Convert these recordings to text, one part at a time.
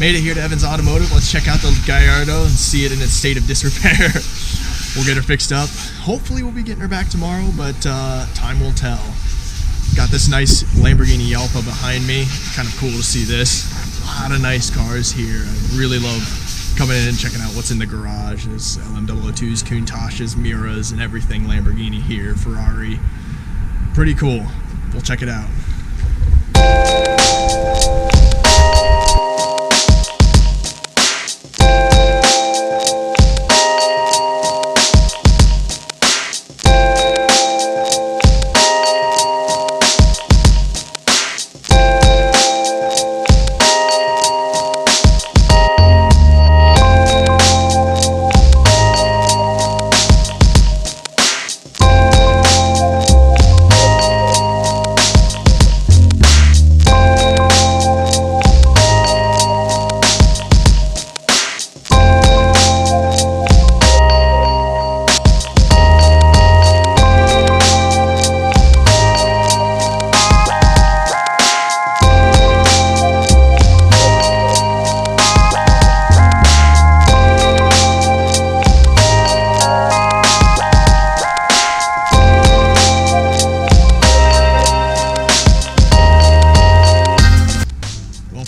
Made it here to Evans Automotive. Let's check out the Gallardo and see it in its state of disrepair. We'll get her fixed up. Hopefully we'll be getting her back tomorrow, but time will tell. Got this nice Lamborghini Gallardo behind me. Kind of cool to see this. A lot of nice cars here. I really love coming in and checking out what's in the garage. There's LM002s, Countachs, Miras, and everything Lamborghini here, Ferrari. Pretty cool. We'll check it out.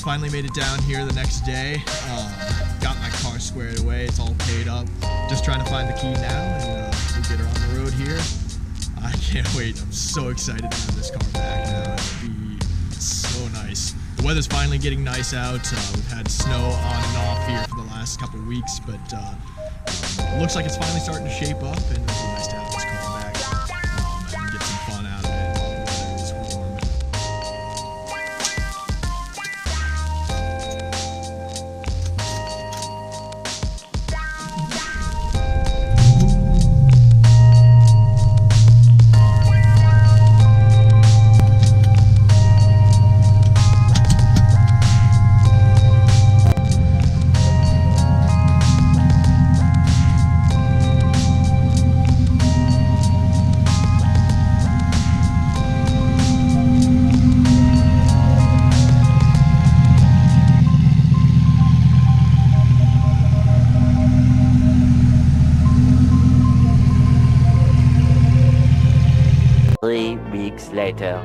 Finally made it down here the next day. Got my car squared away. It's all paid up. Just trying to find the key now, and we'll get her on the road here. I can't wait. I'm so excited to have this car back now. It'll be so nice. The weather's finally getting nice out. We've had snow on and off here for the last couple weeks, but looks like it's finally starting to shape up, and it'll be nice to have this car back and get some fun out of it while the weather is warm. Later.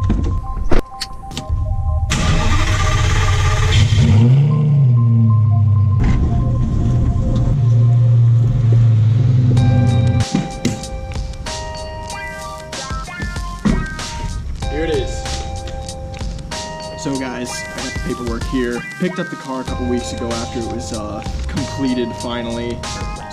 Here it is. So guys, I got the paperwork here. Picked up the car a couple weeks ago after it was completed finally.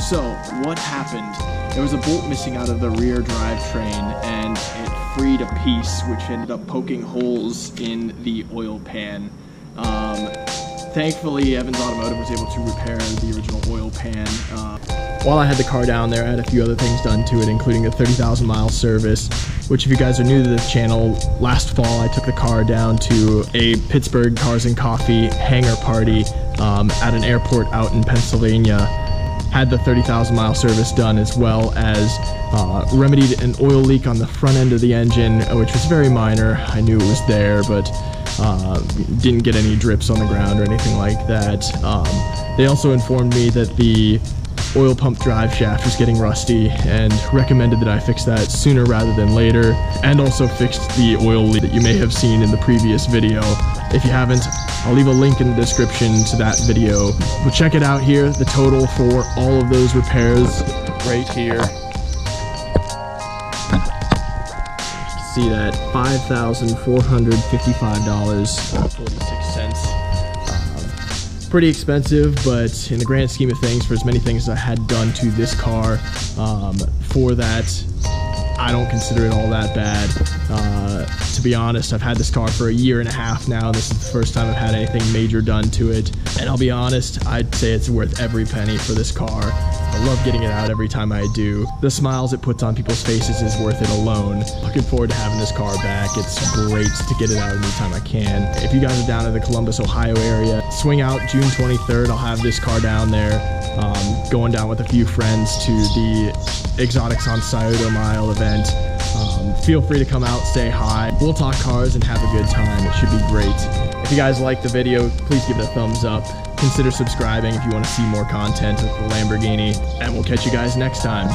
So what happened? There was a bolt missing out of the rear drivetrain, and it freed a piece which ended up poking holes in the oil pan. Thankfully, Evans Automotive was able to repair the original oil pan. While I had the car down there, I had a few other things done to it, including a 30,000 mile service, which if you guys are new to this channel, last fall I took the car down to a Pittsburgh Cars and Coffee hangar party at an airport out in Pennsylvania. Had the 30,000 mile service done, as well as remedied an oil leak on the front end of the engine, which was very minor. I knew it was there, but didn't get any drips on the ground or anything like that. They also informed me that the oil pump drive shaft was getting rusty and recommended that I fix that sooner rather than later, and also fixed the oil leak that you may have seen in the previous video. If you haven't, I'll leave a link in the description to that video. But check it out here, the total for all of those repairs right here. See that $5,455.46. Pretty expensive, but in the grand scheme of things, for as many things as I had done to this car, for that, I don't consider it all that bad. To be honest, I've had this car for a year and a half now. This is the first time I've had anything major done to it, and I'll be honest, I'd say it's worth every penny for this car. I love getting it out every time I do. The smiles it puts on people's faces is worth it alone. Looking forward to having this car back. It's great to get it out anytime I can. If you guys are down in the Columbus, Ohio area, swing out June 23rd. I'll have this car down there, going down with a few friends to the Exotics on Scioto Mile event. Feel free to come out, say hi. We'll talk cars and have a good time. It should be great. If you guys like the video, please give it a thumbs up. Consider subscribing if you want to see more content with the Lamborghini, and we'll catch you guys next time.